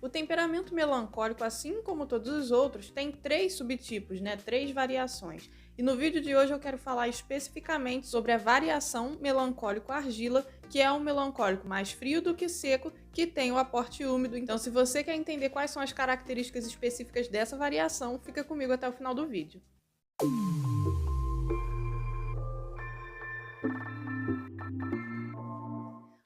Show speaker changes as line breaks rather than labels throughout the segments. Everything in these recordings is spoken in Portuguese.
O temperamento melancólico, assim como todos os outros, tem três subtipos, né? Três variações. E no vídeo de hoje eu quero falar especificamente sobre a variação melancólico-argila, que é um melancólico mais frio do que seco, que tem o aporte úmido. Então, se você quer entender quais são as características específicas dessa variação, fica comigo até o final do vídeo.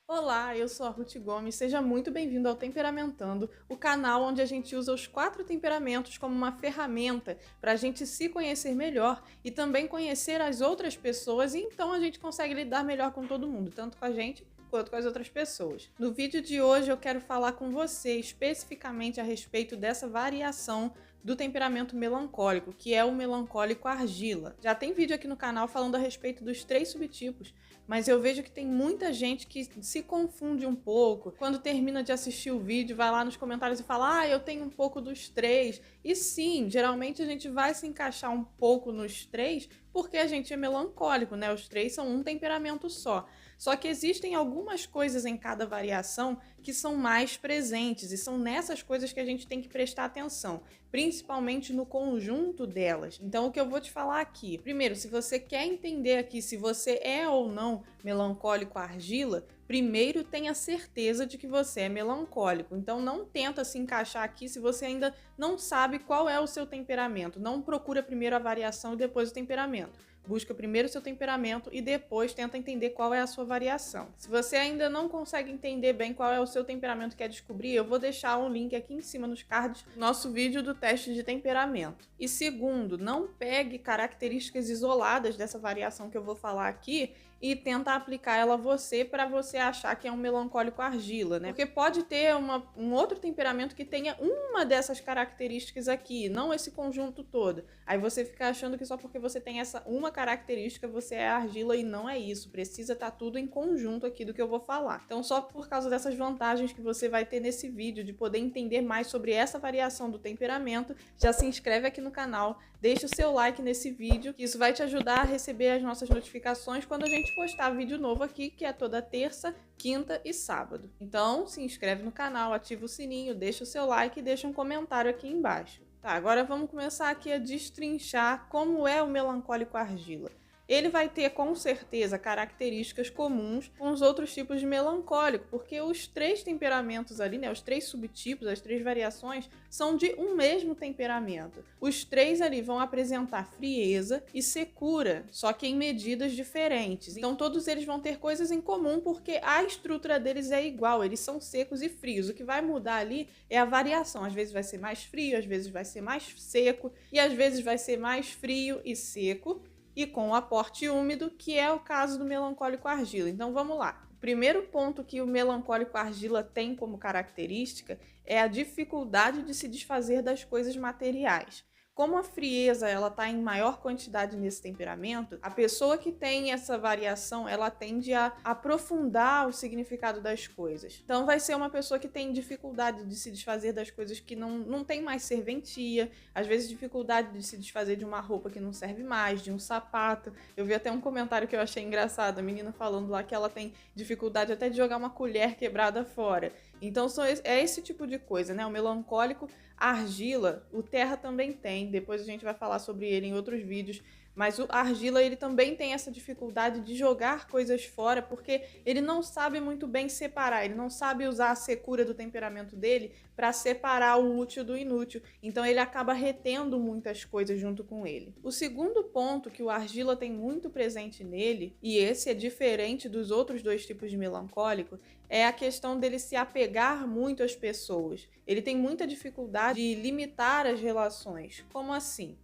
Olá, eu sou a Ruth Gomes, seja muito bem-vindo ao Temperamentando, o canal onde a gente usa os 4 temperamentos como uma ferramenta para a gente se conhecer melhor e também conhecer as outras pessoas, e então a gente consegue lidar melhor com todo mundo, tanto com a gente quanto com as outras pessoas. No vídeo de hoje eu quero falar com você especificamente a respeito dessa variação do temperamento melancólico, que é o melancólico argila. Já tem vídeo aqui no canal falando a respeito dos 3 subtipos, mas eu vejo que tem muita gente que se confunde um pouco. Quando termina de assistir o vídeo, vai lá nos comentários e fala: eu tenho um pouco dos 3. E sim, geralmente a gente vai se encaixar um pouco nos 3 porque a gente é melancólico, né? Os 3 são um temperamento só. Só que existem algumas coisas em cada variação que são mais presentes, e são nessas coisas que a gente tem que prestar atenção, principalmente no conjunto delas. Então, o que eu vou te falar aqui, primeiro, se você quer entender aqui se você é ou não melancólico argila, primeiro tenha certeza de que você é melancólico. Então não tenta se encaixar aqui se você ainda não sabe qual é o seu temperamento. Não procura primeiro a variação e depois o temperamento. Busca primeiro o seu temperamento e depois tenta entender qual é a sua variação. Se você ainda não consegue entender bem qual é o seu temperamento e quer descobrir, eu vou deixar um link aqui em cima nos cards do nosso vídeo do teste de temperamento. E segundo, não pegue características isoladas dessa variação que eu vou falar aqui e tenta aplicar ela a você para você achar que é um melancólico argila, né? Porque pode ter um outro temperamento que tenha uma dessas características aqui, não esse conjunto todo. Aí você fica achando que só porque você tem essa uma característica você é argila, e não é isso. Precisa estar tudo em conjunto aqui do que eu vou falar. Então, só por causa dessas vantagens que você vai ter nesse vídeo, de poder entender mais sobre essa variação do temperamento, já se inscreve aqui no canal, deixa o seu like nesse vídeo, que isso vai te ajudar a receber as nossas notificações quando a gente postar vídeo novo aqui, que é toda terça, quinta e sábado. Então, se inscreve no canal, ativa o sininho, deixa o seu like e deixa um comentário aqui embaixo. Tá, agora vamos começar aqui a destrinchar como é o melancólico argila. Ele vai ter, com certeza, características comuns com os outros tipos de melancólico, porque os 3 temperamentos ali, né, os 3 subtipos, as 3 variações, são de um mesmo temperamento. Os 3 ali vão apresentar frieza e secura, só que em medidas diferentes. Então todos eles vão ter coisas em comum, porque a estrutura deles é igual, eles são secos e frios. O que vai mudar ali é a variação. Às vezes vai ser mais frio, às vezes vai ser mais seco, e às vezes vai ser mais frio e seco, e com o aporte úmido, que é o caso do melancólico argila. Então vamos lá. O primeiro ponto que o melancólico argila tem como característica é a dificuldade de se desfazer das coisas materiais. Como a frieza ela está em maior quantidade nesse temperamento, a pessoa que tem essa variação ela tende a aprofundar o significado das coisas. Então vai ser uma pessoa que tem dificuldade de se desfazer das coisas que não tem mais serventia, às vezes dificuldade de se desfazer de uma roupa que não serve mais, de um sapato. Eu vi até um comentário que eu achei engraçado, a menina falando lá que ela tem dificuldade até de jogar uma colher quebrada fora. Então é esse tipo de coisa, né? O melancólico argila, o terra também tem, depois a gente vai falar sobre ele em outros vídeos, mas o argila ele também tem essa dificuldade de jogar coisas fora, porque ele não sabe muito bem separar, ele não sabe usar a secura do temperamento dele para separar o útil do inútil, então ele acaba retendo muitas coisas junto com ele. O segundo ponto que o argila tem muito presente nele, e esse é diferente dos outros 2 tipos de melancólico, é a questão dele se apegar muito às pessoas. Ele tem muita dificuldade de limitar as relações. Como assim?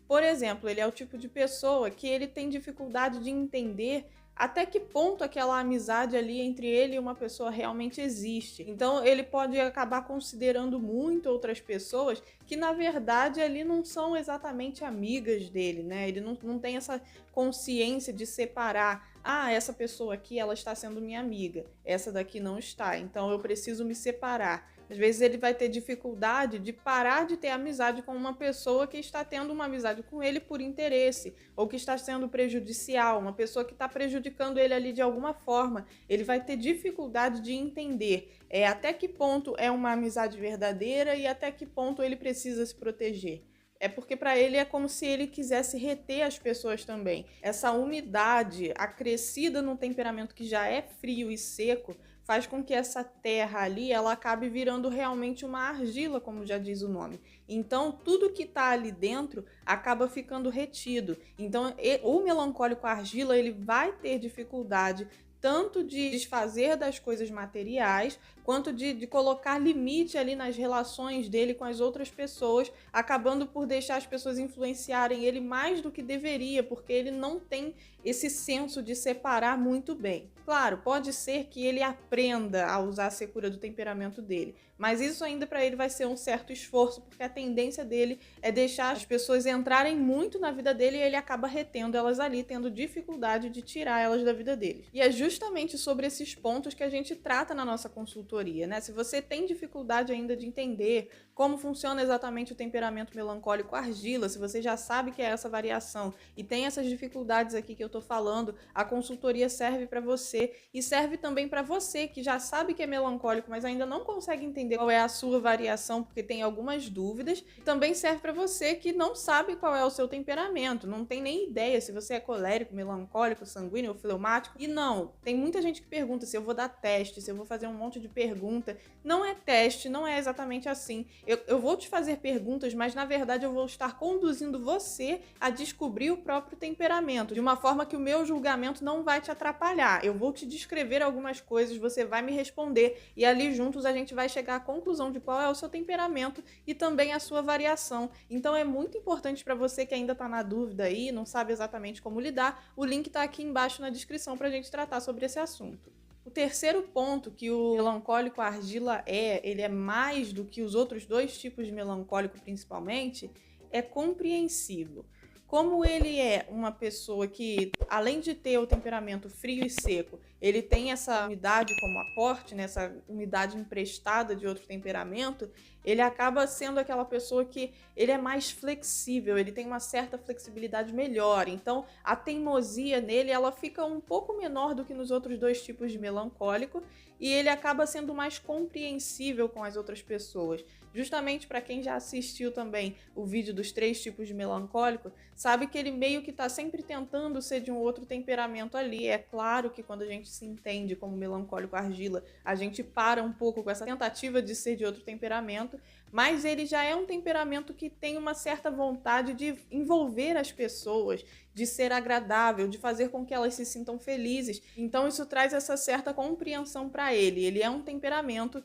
Por exemplo, ele é o tipo de pessoa que ele tem dificuldade de entender até que ponto aquela amizade ali entre ele e uma pessoa realmente existe. Então ele pode acabar considerando muito outras pessoas que na verdade ali não são exatamente amigas dele, né? Ele não tem essa consciência de separar, essa pessoa aqui ela está sendo minha amiga, essa daqui não está, então eu preciso me separar. Às vezes ele vai ter dificuldade de parar de ter amizade com uma pessoa que está tendo uma amizade com ele por interesse, ou que está sendo prejudicial, uma pessoa que está prejudicando ele ali de alguma forma. Ele vai ter dificuldade de entender até que ponto é uma amizade verdadeira e até que ponto ele precisa se proteger. É porque para ele é como se ele quisesse reter as pessoas também. Essa umidade acrescida num temperamento que já é frio e seco faz com que essa terra ali ela acabe virando realmente uma argila, como já diz o nome. Então, tudo que está ali dentro acaba ficando retido. Então, o melancólico argila ele vai ter dificuldade tanto de desfazer das coisas materiais, quanto de colocar limite ali nas relações dele com as outras pessoas, acabando por deixar as pessoas influenciarem ele mais do que deveria, porque ele não tem esse senso de separar muito bem. Claro, pode ser que ele aprenda a usar a secura do temperamento dele, mas isso ainda para ele vai ser um certo esforço, porque a tendência dele é deixar as pessoas entrarem muito na vida dele e ele acaba retendo elas ali, tendo dificuldade de tirar elas da vida dele. E é justamente sobre esses pontos que a gente trata na nossa consultoria, né? Se você tem dificuldade ainda de entender como funciona exatamente o temperamento melancólico argila, se você já sabe que é essa variação e tem essas dificuldades aqui que eu tô falando, a consultoria serve para você e serve também para você que já sabe que é melancólico, mas ainda não consegue entender qual é a sua variação porque tem algumas dúvidas. Também serve para você que não sabe qual é o seu temperamento, não tem nem ideia se você é colérico, melancólico, sanguíneo ou fleumático. E não, tem muita gente que pergunta se eu vou dar teste, se eu vou fazer um monte de pergunta. Não é teste, não é exatamente assim. Eu vou te fazer perguntas, mas na verdade eu vou estar conduzindo você a descobrir o próprio temperamento, de uma forma que o meu julgamento não vai te atrapalhar. Eu vou te descrever algumas coisas, você vai me responder e ali juntos a gente vai chegar à conclusão de qual é o seu temperamento e também a sua variação. Então é muito importante para você que ainda está na dúvida aí, não sabe exatamente como lidar, o link está aqui embaixo na descrição para a gente tratar sobre esse assunto. O terceiro ponto que o melancólico argila ele é mais do que os outros dois tipos de melancólico principalmente, é compreensivo. Como ele é uma pessoa que, além de ter o temperamento frio e seco, ele tem essa umidade como aporte, né, essa umidade emprestada de outro temperamento, ele acaba sendo aquela pessoa que ele é mais flexível, ele tem uma certa flexibilidade melhor. Então, a teimosia nele ela fica um pouco menor do que nos outros dois tipos de melancólico e ele acaba sendo mais compreensível com as outras pessoas. Justamente para quem já assistiu também o vídeo dos 3 tipos de melancólico, sabe que ele meio que está sempre tentando ser de um outro temperamento ali. É claro que quando a gente se entende como melancólico argila, a gente para um pouco com essa tentativa de ser de outro temperamento, mas ele já é um temperamento que tem uma certa vontade de envolver as pessoas, de ser agradável, de fazer com que elas se sintam felizes. Então isso traz essa certa compreensão para ele. Ele é um temperamento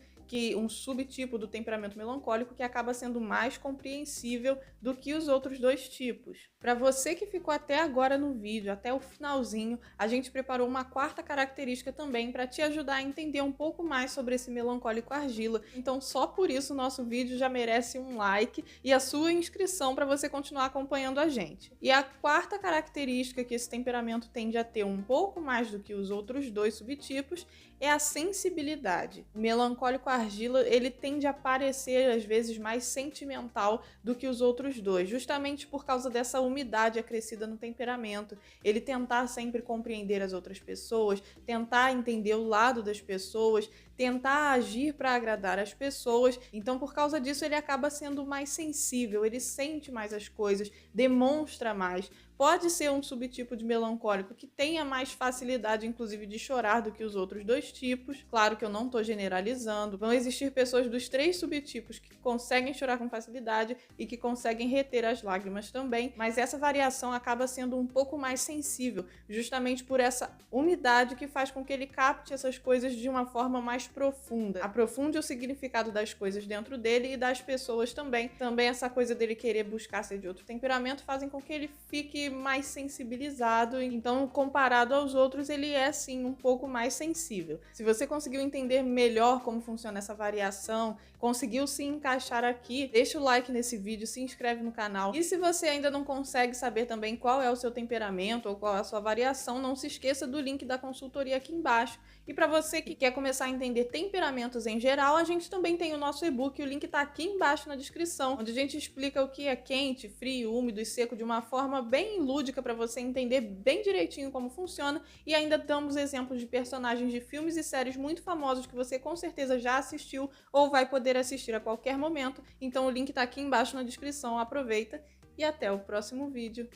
um subtipo do temperamento melancólico que acaba sendo mais compreensível do que os outros dois tipos. Para você que ficou até agora no vídeo, até o finalzinho, a gente preparou uma quarta característica também para te ajudar a entender um pouco mais sobre esse melancólico argila. Então só por isso o nosso vídeo já merece um like e a sua inscrição para você continuar acompanhando a gente. E a quarta característica que esse temperamento tende a ter um pouco mais do que os outros dois subtipos é a sensibilidade. O melancólico argila, ele tende a parecer às vezes mais sentimental do que os outros dois, justamente por causa dessa umidade acrescida no temperamento. Ele tentar sempre compreender as outras pessoas, tentar entender o lado das pessoas, tentar agir para agradar as pessoas. Então, por causa disso, ele acaba sendo mais sensível, ele sente mais as coisas, demonstra mais. Pode ser um subtipo de melancólico que tenha mais facilidade, inclusive, de chorar do que os outros dois tipos. Claro que eu não estou generalizando. Vão existir pessoas dos 3 subtipos que conseguem chorar com facilidade e que conseguem reter as lágrimas também, mas essa variação acaba sendo um pouco mais sensível, justamente por essa umidade que faz com que ele capte essas coisas de uma forma mais profunda. Aprofunde o significado das coisas dentro dele e das pessoas também. Também essa coisa dele querer buscar ser de outro temperamento fazem com que ele fique mais sensibilizado, então comparado aos outros ele é sim um pouco mais sensível. Se você conseguiu entender melhor como funciona essa variação, conseguiu se encaixar aqui, deixa o like nesse vídeo, se inscreve no canal. E se você ainda não consegue saber também qual é o seu temperamento ou qual é a sua variação, não se esqueça do link da consultoria aqui embaixo. E para você que quer começar a entender entender temperamentos em geral, a gente também tem o nosso e-book, o link tá aqui embaixo na descrição, onde a gente explica o que é quente, frio, úmido e seco de uma forma bem lúdica para você entender bem direitinho como funciona, e ainda damos exemplos de personagens de filmes e séries muito famosos que você com certeza já assistiu ou vai poder assistir a qualquer momento. Então o link tá aqui embaixo na descrição, aproveita e até o próximo vídeo.